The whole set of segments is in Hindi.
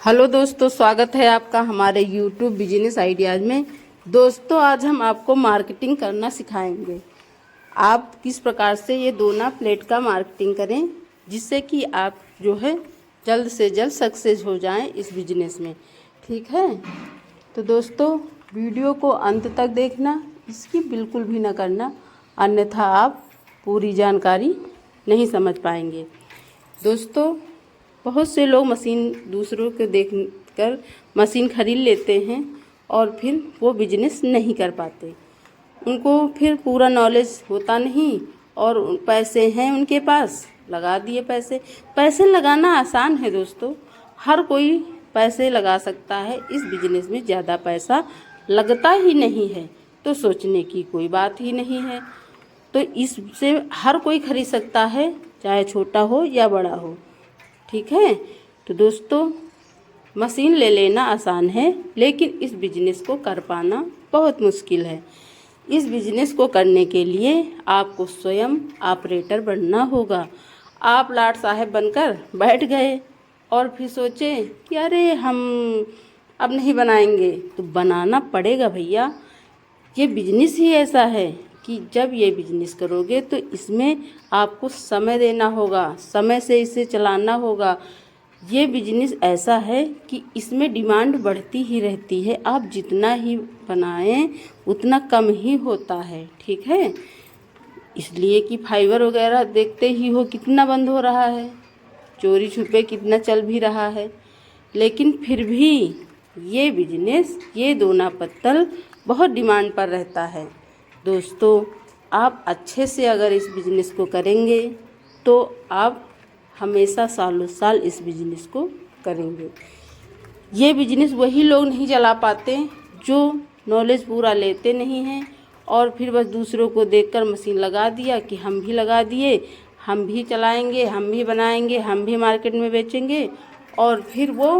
हेलो दोस्तों, स्वागत है आपका हमारे यूट्यूब बिजनेस आइडियाज़ में। दोस्तों, आज हम आपको मार्केटिंग करना सिखाएंगे। आप किस प्रकार से ये दोना प्लेट का मार्केटिंग करें जिससे कि आप जो है जल्द से जल्द सक्सेस हो जाएं इस बिजनेस में। ठीक है, तो दोस्तों वीडियो को अंत तक देखना, इसकी बिल्कुल भी ना करना, अन्यथा आप पूरी जानकारी नहीं समझ पाएंगे। दोस्तों, बहुत से लोग मशीन दूसरों के देख कर मशीन खरीद लेते हैं और फिर वो बिजनेस नहीं कर पाते। उनको फिर पूरा नॉलेज होता नहीं और पैसे हैं उनके पास, लगा दिए पैसे। पैसे लगाना आसान है दोस्तों, हर कोई पैसे लगा सकता है। इस बिजनेस में ज़्यादा पैसा लगता ही नहीं है, तो सोचने की कोई बात ही नहीं है। तो इससे हर कोई खरीद सकता है, चाहे छोटा हो या बड़ा हो। ठीक है, तो दोस्तों मशीन ले लेना आसान है, लेकिन इस बिजनेस को कर पाना बहुत मुश्किल है। इस बिजनेस को करने के लिए आपको स्वयं ऑपरेटर बनना होगा। आप लाट साहब बनकर बैठ गए और फिर सोचे कि अरे हम अब नहीं बनाएंगे, तो बनाना पड़ेगा भैया। ये बिजनेस ही ऐसा है कि जब ये बिजनेस करोगे तो इसमें आपको समय देना होगा, समय से इसे चलाना होगा। ये बिजनेस ऐसा है कि इसमें डिमांड बढ़ती ही रहती है। आप जितना ही बनाएं उतना कम ही होता है। ठीक है, इसलिए कि फाइबर वगैरह देखते ही हो कितना बंद हो रहा है, चोरी छुपे कितना चल भी रहा है। लेकिन फिर भी ये बिजनेस, ये दोना पत्तल बहुत डिमांड पर रहता है। दोस्तों, आप अच्छे से अगर इस बिजनेस को करेंगे तो आप हमेशा सालों साल इस बिजनेस को करेंगे। ये बिजनेस वही लोग नहीं चला पाते जो नॉलेज पूरा लेते नहीं हैं और फिर बस दूसरों को देखकर मशीन लगा दिया कि हम भी लगा दिए, हम भी चलाएंगे, हम भी बनाएंगे, हम भी मार्केट में बेचेंगे, और फिर वो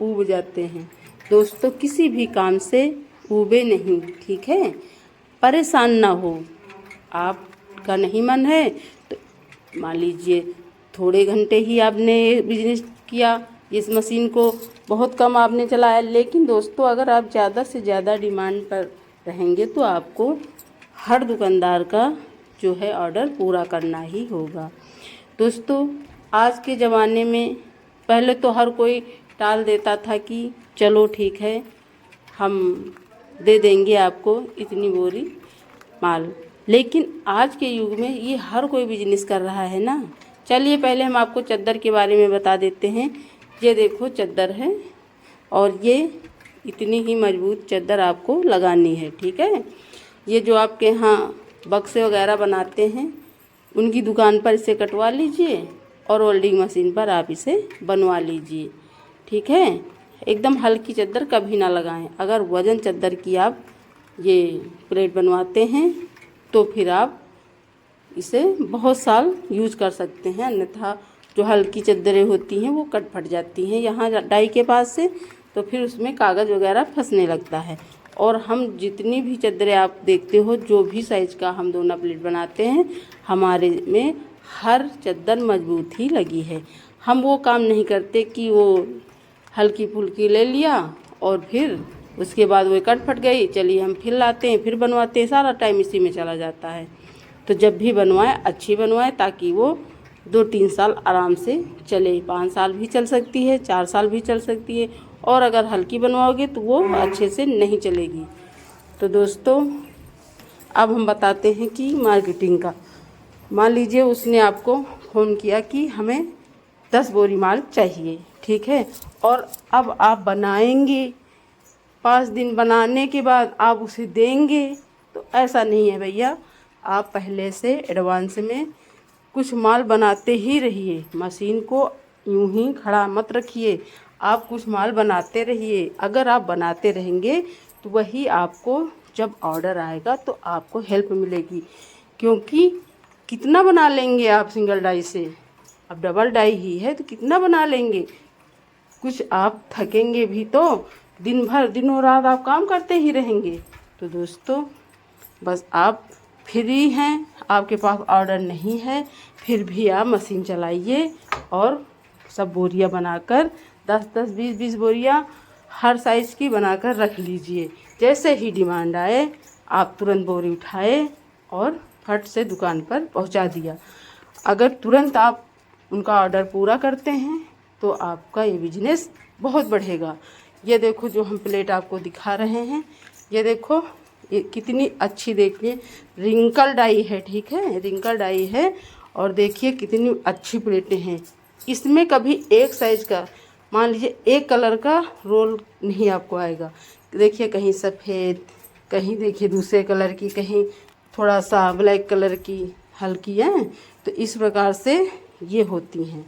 ऊब जाते हैं। दोस्तों, किसी भी काम से ऊबे नहीं। ठीक है, परेशान ना हो। आपका नहीं मन है तो मान लीजिए थोड़े घंटे ही आपने बिजनेस किया, इस मशीन को बहुत कम आपने चलाया। लेकिन दोस्तों, अगर आप ज़्यादा से ज़्यादा डिमांड पर रहेंगे तो आपको हर दुकानदार का जो है ऑर्डर पूरा करना ही होगा। दोस्तों, आज के ज़माने में पहले तो हर कोई टाल देता था कि चलो ठीक है, हम दे देंगे आपको इतनी बोरी माल। लेकिन आज के युग में ये हर कोई बिजनेस कर रहा है ना। चलिए पहले हम आपको चद्दर के बारे में बता देते हैं। ये देखो चद्दर है और ये इतनी ही मजबूत चद्दर आपको लगानी है। ठीक है, ये जो आपके यहाँ बक्से वगैरह बनाते हैं उनकी दुकान पर इसे कटवा लीजिए और वेल्डिंग मशीन पर आप इसे बनवा लीजिए। ठीक है, एकदम हल्की चद्दर कभी ना लगाएं। अगर वजन चद्दर की आप ये प्लेट बनवाते हैं तो फिर आप इसे बहुत साल यूज कर सकते हैं, अन्यथा जो हल्की चद्दरें होती हैं वो कट फट जाती हैं यहाँ डाई के पास से, तो फिर उसमें कागज़ वगैरह फंसने लगता है। और हम जितनी भी चद्दरें आप देखते हो, जो भी साइज़ का हम दोना प्लेट बनाते हैं, हमारे में हर चद्दर मजबूत ही लगी है। हम वो काम नहीं करते कि वो हल्की फुल्की ले लिया और फिर उसके बाद वो कट फट गई, चलिए हम फिर लाते हैं, फिर बनवाते हैं, सारा टाइम इसी में चला जाता है। तो जब भी बनवाएं अच्छी बनवाएं ताकि वो 2-3 साल आराम से चले। 5 साल भी चल सकती है, 4 साल भी चल सकती है, और अगर हल्की बनवाओगे तो वो अच्छे से नहीं चलेगी। तो दोस्तों, अब हम बताते हैं कि मार्केटिंग का। मान लीजिए उसने आपको फ़ोन किया कि हमें 10 बोरी माल चाहिए। ठीक है, और अब आप बनाएंगे, 5 दिन बनाने के बाद आप उसे देंगे। तो ऐसा नहीं है भैया, आप पहले से एडवांस में कुछ माल बनाते ही रहिए। मशीन को यूं ही खड़ा मत रखिए, आप कुछ माल बनाते रहिए। अगर आप बनाते रहेंगे तो वही आपको जब ऑर्डर आएगा तो आपको हेल्प मिलेगी। क्योंकि कितना बना लेंगे आप सिंगल डाई से, अब डबल डाई ही है तो कितना बना लेंगे। कुछ आप थकेंगे भी तो दिन भर दिनों रात आप काम करते ही रहेंगे। तो दोस्तों, बस आप फ्री हैं, आपके पास ऑर्डर नहीं है, फिर भी आप मशीन चलाइए और सब बोरियां बनाकर 10-10, 20-20 बोरियाँ हर साइज़ की बनाकर रख लीजिए। जैसे ही डिमांड आए आप तुरंत बोरी उठाए और फट से दुकान पर पहुंचा दिया। अगर तुरंत आप उनका ऑर्डर पूरा करते हैं तो आपका ये बिजनेस बहुत बढ़ेगा। ये देखो जो हम प्लेट आपको दिखा रहे हैं, ये देखो ये कितनी अच्छी, देखिए रिंकल डाई है, ठीक है, रिंकल डाई है। और देखिए कितनी अच्छी प्लेटें हैं। इसमें कभी एक साइज़ का, मान लीजिए एक कलर का रोल नहीं आपको आएगा। देखिए कहीं सफ़ेद, कहीं देखिए दूसरे कलर की, कहीं थोड़ा सा ब्लैक कलर की हल्की है। तो इस प्रकार से ये होती हैं।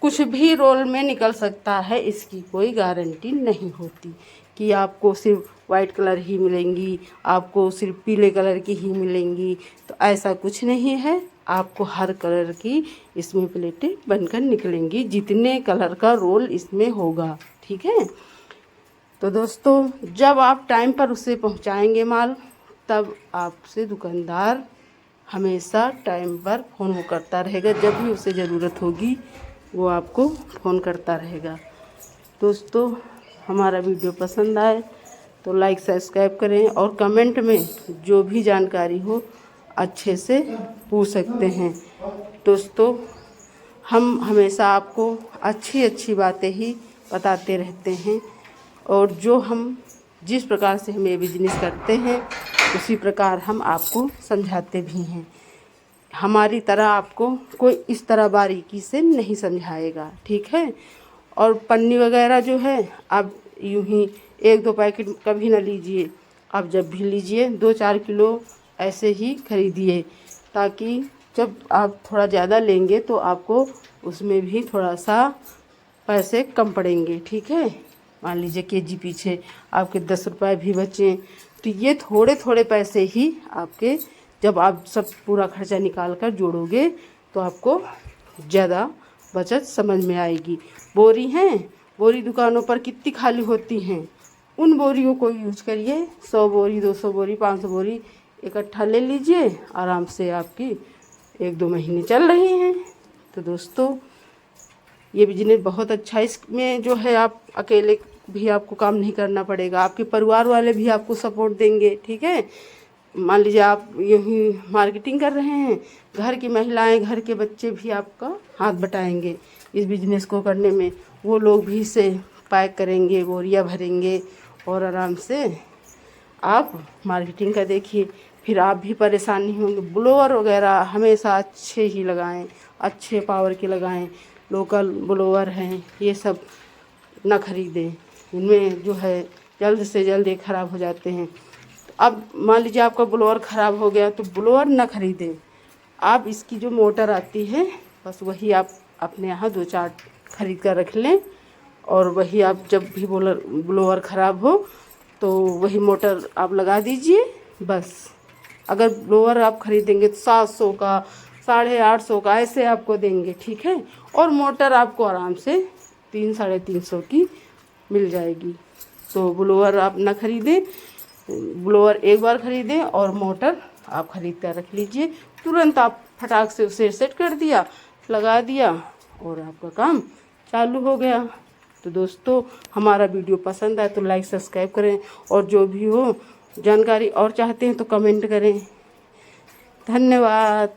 कुछ भी रोल में निकल सकता है, इसकी कोई गारंटी नहीं होती कि आपको सिर्फ वाइट कलर ही मिलेंगी, आपको सिर्फ पीले कलर की ही मिलेंगी। तो ऐसा कुछ नहीं है, आपको हर कलर की इसमें प्लेटें बनकर निकलेंगी, जितने कलर का रोल इसमें होगा, ठीक है। तो दोस्तों जब आप टाइम पर उसे पहुंचाएंगे माल, तब आपसे दुकानदार हमेशा टाइम पर फ़ोन वो करता रहेगा। जब भी उसे ज़रूरत होगी वो आपको फ़ोन करता रहेगा। दोस्तों हमारा वीडियो पसंद आए तो लाइक सब्सक्राइब करें और कमेंट में जो भी जानकारी हो अच्छे से पूछ सकते हैं। दोस्तों हम हमेशा आपको अच्छी अच्छी बातें ही बताते रहते हैं और जो हम जिस प्रकार से हम ये बिजनेस करते हैं उसी प्रकार हम आपको समझाते भी हैं। हमारी तरह आपको कोई इस तरह बारीकी से नहीं समझाएगा, ठीक है। और पन्नी वगैरह जो है आप यूं ही 1-2 पैकेट कभी ना लीजिए, आप जब भी लीजिए 2-4 किलो ऐसे ही खरीदिए, ताकि जब आप थोड़ा ज़्यादा लेंगे तो आपको उसमें भी थोड़ा सा पैसे कम पड़ेंगे, ठीक है। मान लीजिए केजी पीछे आपके 10 रुपये भी बचें, तो ये थोड़े थोड़े पैसे ही आपके, जब आप सब पूरा खर्चा निकाल कर जोड़ोगे तो आपको ज़्यादा बचत समझ में आएगी। बोरी हैं, बोरी दुकानों पर कितनी खाली होती हैं, उन बोरियों को यूज करिए। 100 बोरी, 200 बोरी, 500 बोरी इकट्ठा ले लीजिए, आराम से आपकी 1-2 महीने चल रही हैं। तो दोस्तों ये बिजनेस बहुत अच्छा है। इसमें जो है आप अकेले भी आपको काम नहीं करना पड़ेगा, आपके परिवार वाले भी आपको सपोर्ट देंगे, ठीक है। मान लीजिए आप यही मार्केटिंग कर रहे हैं, घर की महिलाएं, घर के बच्चे भी आपका हाथ बटाएंगे इस बिज़नेस को करने में। वो लोग भी इसे पैक करेंगे, बोरियां भरेंगे और आराम से आप मार्केटिंग का देखिए, फिर आप भी परेशान नहीं होंगे। ब्लोअर वगैरह हमेशा अच्छे ही लगाएं, अच्छे पावर के लगाएं। लोकल ब्लोअर हैं ये सब ना खरीदें, इनमें जो है जल्द से जल्द ये ख़राब हो जाते हैं। अब मान लीजिए आपका ब्लोअर ख़राब हो गया तो ब्लोअर ना खरीदें, आप इसकी जो मोटर आती है बस वही आप अपने यहाँ 2-4 खरीद कर रख लें और वही आप जब भी ब्लोअर ख़राब हो तो वही मोटर आप लगा दीजिए बस। अगर ब्लोअर आप खरीदेंगे तो 700 का, 850 का ऐसे आपको देंगे, ठीक है। और मोटर आपको आराम से 300-350 की मिल जाएगी। तो ब्लोअर आप ना खरीदें, ब्लोअर एक बार खरीदें और मोटर आप खरीद कर रख लीजिए। तुरंत आप फटाक से उसे सेट कर दिया, लगा दिया और आपका काम चालू हो गया। तो दोस्तों हमारा वीडियो पसंद आए तो लाइक सब्सक्राइब करें और जो भी हो जानकारी और चाहते हैं तो कमेंट करें। धन्यवाद।